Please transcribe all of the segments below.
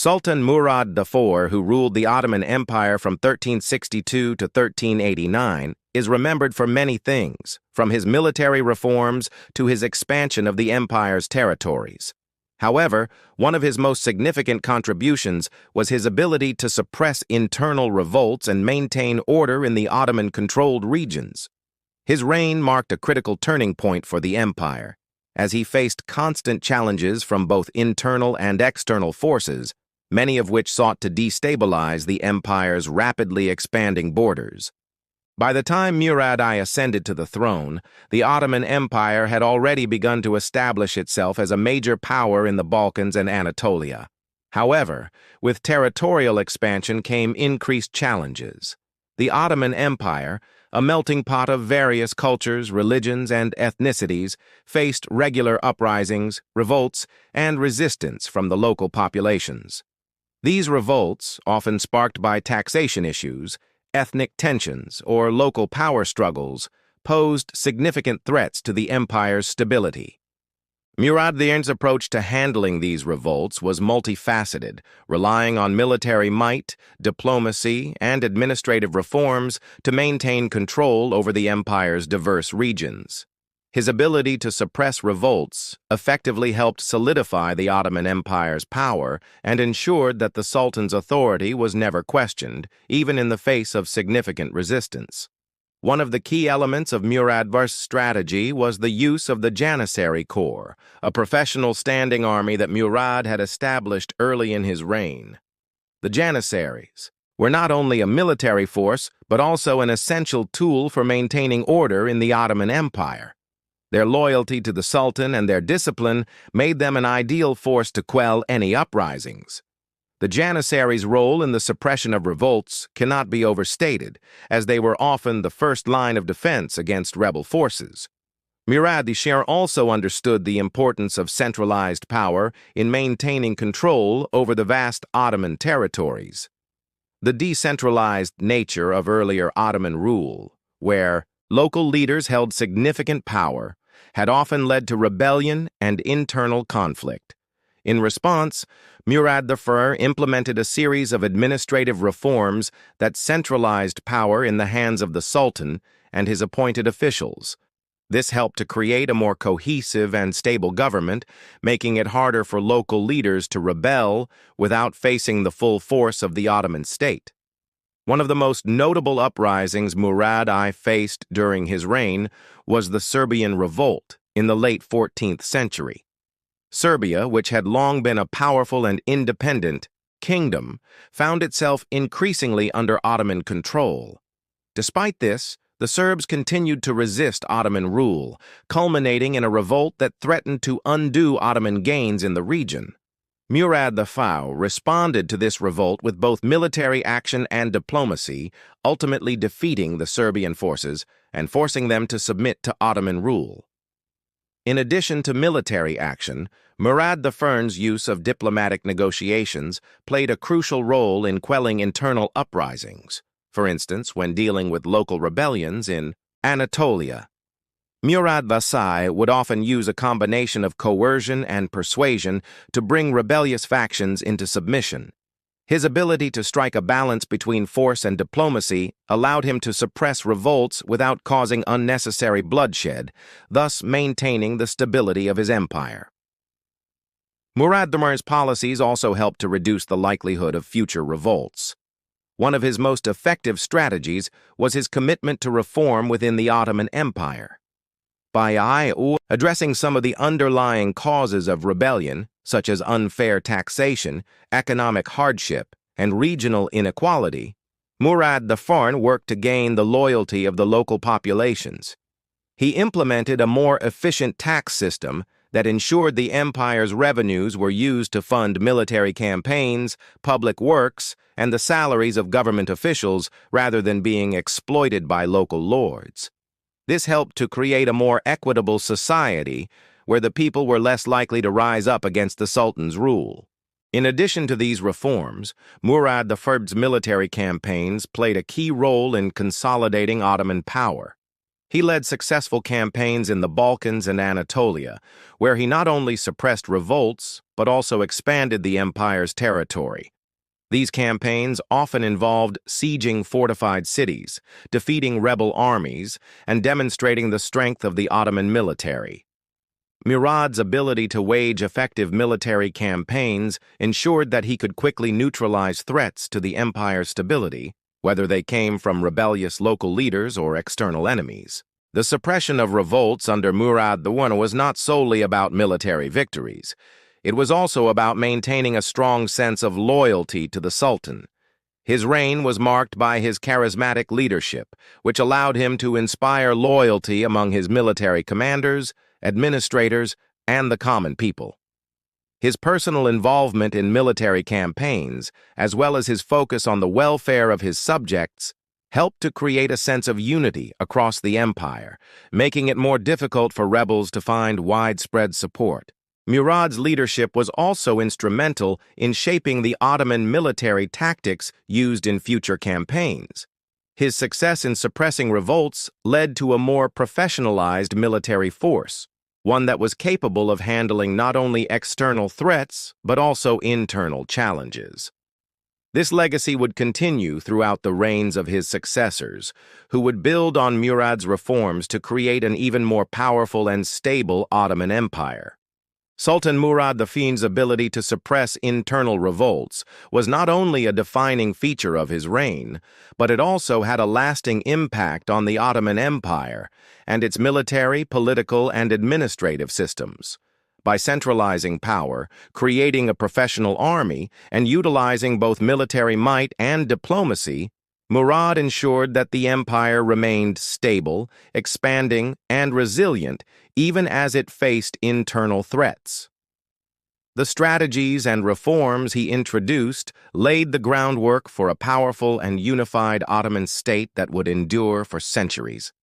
Sultan Murad IV, who ruled the Ottoman Empire from 1362 to 1389, is remembered for many things, from his military reforms to his expansion of the empire's territories. However, one of his most significant contributions was his ability to suppress internal revolts and maintain order in the Ottoman-controlled regions. His reign marked a critical turning point for the empire, as he faced constant challenges from both internal and external forces, many of which sought to destabilize the empire's rapidly expanding borders. By the time Murad I ascended to the throne, the Ottoman Empire had already begun to establish itself as a major power in the Balkans and Anatolia. However, with territorial expansion came increased challenges. The Ottoman Empire, a melting pot of various cultures, religions, and ethnicities, faced regular uprisings, revolts, and resistance from the local populations. These revolts, often sparked by taxation issues, ethnic tensions, or local power struggles, posed significant threats to the empire's stability. Murad I's approach to handling these revolts was multifaceted, relying on military might, diplomacy, and administrative reforms to maintain control over the empire's diverse regions. His ability to suppress revolts effectively helped solidify the Ottoman Empire's power and ensured that the Sultan's authority was never questioned, even in the face of significant resistance. One of the key elements of Murad I's strategy was the use of the Janissary Corps, a professional standing army that Murad had established early in his reign. The Janissaries were not only a military force, but also an essential tool for maintaining order in the Ottoman Empire. Their loyalty to the Sultan and their discipline made them an ideal force to quell any uprisings. The Janissaries' role in the suppression of revolts cannot be overstated, as they were often the first line of defense against rebel forces. Murad I also understood the importance of centralized power in maintaining control over the vast Ottoman territories. The decentralized nature of earlier Ottoman rule, where local leaders held significant power, had often led to rebellion and internal conflict. In response, Murad I implemented a series of administrative reforms that centralized power in the hands of the Sultan and his appointed officials. This helped to create a more cohesive and stable government, making it harder for local leaders to rebel without facing the full force of the Ottoman state. One of the most notable uprisings Murad I faced during his reign was the Serbian revolt in the late 14th century. Serbia, which had long been a powerful and independent kingdom, found itself increasingly under Ottoman control. Despite this, the Serbs continued to resist Ottoman rule, culminating in a revolt that threatened to undo Ottoman gains in the region. Murad I responded to this revolt with both military action and diplomacy, ultimately defeating the Serbian forces and forcing them to submit to Ottoman rule. In addition to military action, Murad I's use of diplomatic negotiations played a crucial role in quelling internal uprisings, for instance, when dealing with local rebellions in Anatolia. Murad I would often use a combination of coercion and persuasion to bring rebellious factions into submission. His ability to strike a balance between force and diplomacy allowed him to suppress revolts without causing unnecessary bloodshed, thus maintaining the stability of his empire. Murad I's policies also helped to reduce the likelihood of future revolts. One of his most effective strategies was his commitment to reform within the Ottoman Empire. By addressing some of the underlying causes of rebellion, such as unfair taxation, economic hardship, and regional inequality, Murad I worked to gain the loyalty of the local populations. He implemented a more efficient tax system that ensured the empire's revenues were used to fund military campaigns, public works, and the salaries of government officials rather than being exploited by local lords. This helped to create a more equitable society where the people were less likely to rise up against the Sultan's rule. In addition to these reforms, Murad I's military campaigns played a key role in consolidating Ottoman power. He led successful campaigns in the Balkans and Anatolia, where he not only suppressed revolts, but also expanded the empire's territory. These campaigns often involved sieging fortified cities, defeating rebel armies, and demonstrating the strength of the Ottoman military. Murad's ability to wage effective military campaigns ensured that he could quickly neutralize threats to the empire's stability, whether they came from rebellious local leaders or external enemies. The suppression of revolts under Murad I was not solely about military victories. It was also about maintaining a strong sense of loyalty to the Sultan. His reign was marked by his charismatic leadership, which allowed him to inspire loyalty among his military commanders, administrators, and the common people. His personal involvement in military campaigns, as well as his focus on the welfare of his subjects, helped to create a sense of unity across the empire, making it more difficult for rebels to find widespread support. Murad's leadership was also instrumental in shaping the Ottoman military tactics used in future campaigns. His success in suppressing revolts led to a more professionalized military force, one that was capable of handling not only external threats, but also internal challenges. This legacy would continue throughout the reigns of his successors, who would build on Murad's reforms to create an even more powerful and stable Ottoman Empire. Sultan Murad I's ability to suppress internal revolts was not only a defining feature of his reign, but it also had a lasting impact on the Ottoman Empire and its military, political, and administrative systems. By centralizing power, creating a professional army, and utilizing both military might and diplomacy, Murad ensured that the empire remained stable, expanding, and resilient even as it faced internal threats. The strategies and reforms he introduced laid the groundwork for a powerful and unified Ottoman state that would endure for centuries.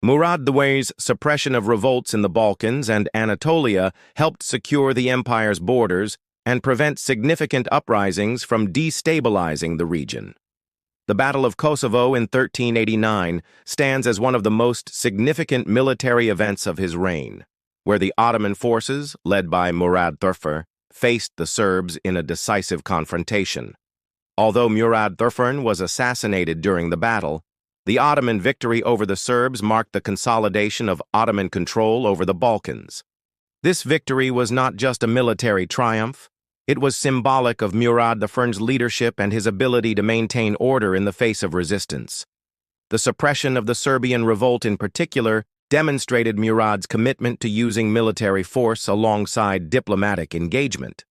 Murad I's suppression of revolts in the Balkans and Anatolia helped secure the empire's borders and prevent significant uprisings from destabilizing the region. The Battle of Kosovo in 1389 stands as one of the most significant military events of his reign, where the Ottoman forces, led by Murad I, faced the Serbs in a decisive confrontation. Although Murad I was assassinated during the battle, the Ottoman victory over the Serbs marked the consolidation of Ottoman control over the Balkans. This victory was not just a military triumph. It was symbolic of Murad I's leadership and his ability to maintain order in the face of resistance. The suppression of the Serbian revolt in particular demonstrated Murad's commitment to using military force alongside diplomatic engagement.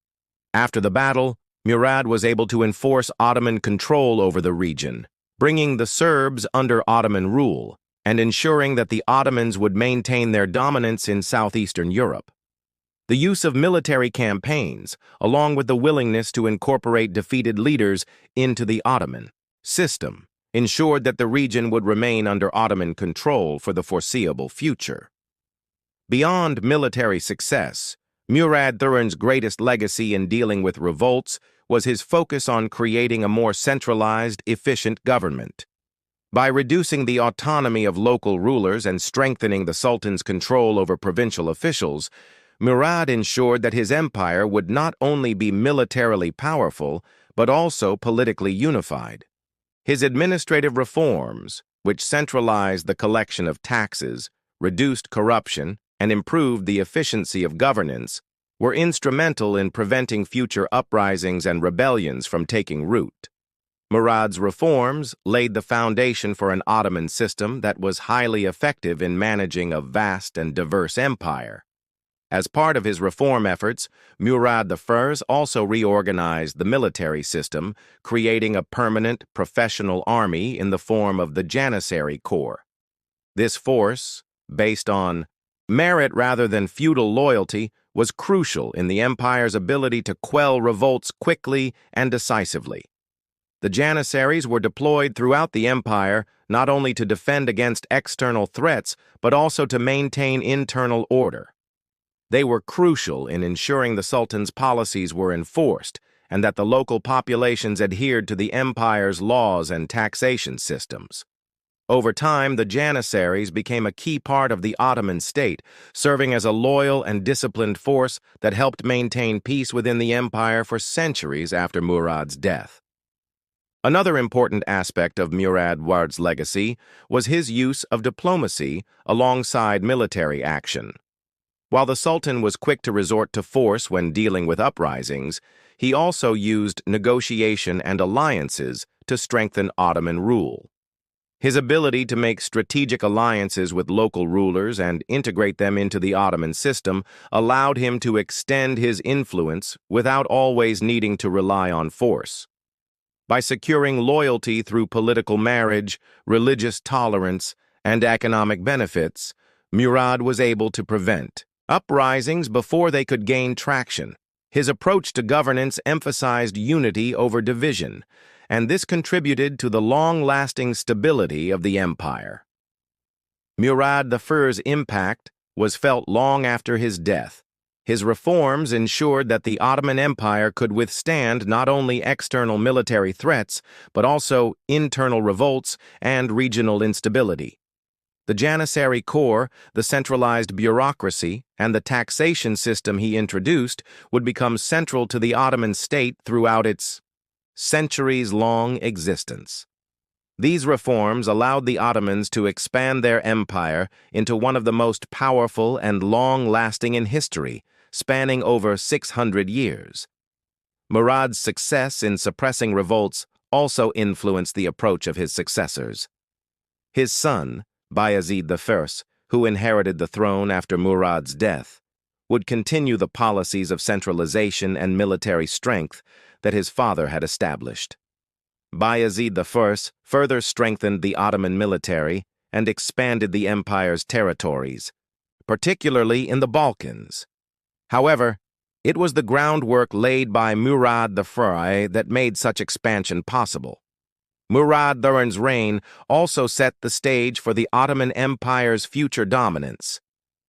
After the battle, Murad was able to enforce Ottoman control over the region, bringing the Serbs under Ottoman rule and ensuring that the Ottomans would maintain their dominance in southeastern Europe. The use of military campaigns, along with the willingness to incorporate defeated leaders into the Ottoman system, ensured that the region would remain under Ottoman control for the foreseeable future. Beyond military success, Murad II's greatest legacy in dealing with revolts was his focus on creating a more centralized, efficient government. By reducing the autonomy of local rulers and strengthening the Sultan's control over provincial officials, Murad ensured that his empire would not only be militarily powerful, but also politically unified. His administrative reforms, which centralized the collection of taxes, reduced corruption, and improved the efficiency of governance, were instrumental in preventing future uprisings and rebellions from taking root. Murad's reforms laid the foundation for an Ottoman system that was highly effective in managing a vast and diverse empire. As part of his reform efforts, Murad I also reorganized the military system, creating a permanent, professional army in the form of the Janissary Corps. This force, based on merit rather than feudal loyalty, was crucial in the empire's ability to quell revolts quickly and decisively. The Janissaries were deployed throughout the empire not only to defend against external threats, but also to maintain internal order. They were crucial in ensuring the Sultan's policies were enforced and that the local populations adhered to the empire's laws and taxation systems. Over time, the Janissaries became a key part of the Ottoman state, serving as a loyal and disciplined force that helped maintain peace within the empire for centuries after Murad's death. Another important aspect of Murad I's legacy was his use of diplomacy alongside military action. While the Sultan was quick to resort to force when dealing with uprisings, he also used negotiation and alliances to strengthen Ottoman rule. His ability to make strategic alliances with local rulers and integrate them into the Ottoman system allowed him to extend his influence without always needing to rely on force. By securing loyalty through political marriage, religious tolerance, and economic benefits, Murad was able to prevent uprisings before they could gain traction. His approach to governance emphasized unity over division, and this contributed to the long-lasting stability of the empire. Murad I's impact was felt long after his death. His reforms ensured that the Ottoman Empire could withstand not only external military threats, but also internal revolts and regional instability. The Janissary Corps, the centralized bureaucracy, and the taxation system he introduced would become central to the Ottoman state throughout its centuries-long existence. These reforms allowed the Ottomans to expand their empire into one of the most powerful and long-lasting in history, spanning over 600 years. Murad's success in suppressing revolts also influenced the approach of his successors. His son, Bayezid I, who inherited the throne after Murad's death, would continue the policies of centralization and military strength that his father had established. Bayezid I further strengthened the Ottoman military and expanded the empire's territories, particularly in the Balkans. However, it was the groundwork laid by Murad I that made such expansion possible. Murad I's reign also set the stage for the Ottoman Empire's future dominance.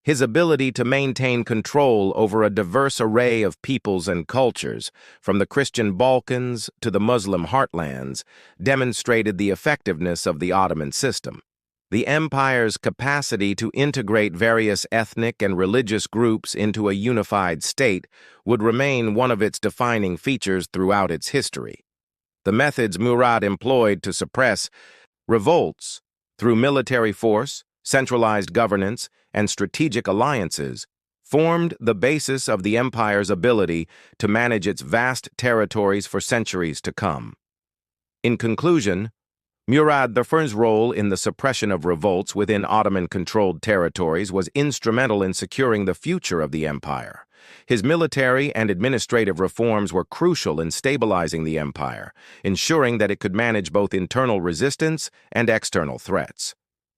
His ability to maintain control over a diverse array of peoples and cultures, from the Christian Balkans to the Muslim heartlands, demonstrated the effectiveness of the Ottoman system. The empire's capacity to integrate various ethnic and religious groups into a unified state would remain one of its defining features throughout its history. The methods Murad employed to suppress revolts through military force, centralized governance, and strategic alliances formed the basis of the empire's ability to manage its vast territories for centuries to come. In conclusion, Murad I's role in the suppression of revolts within Ottoman-controlled territories was instrumental in securing the future of the empire. His military and administrative reforms were crucial in stabilizing the empire, ensuring that it could manage both internal resistance and external threats.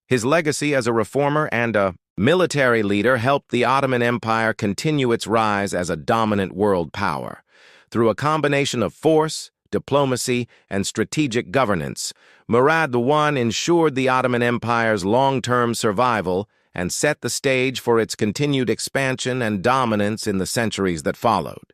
His legacy as a reformer and a military leader helped the Ottoman Empire continue its rise as a dominant world power. Through a combination of force, diplomacy, and strategic governance, Murad I ensured the Ottoman Empire's long-term survival and set the stage for its continued expansion and dominance in the centuries that followed.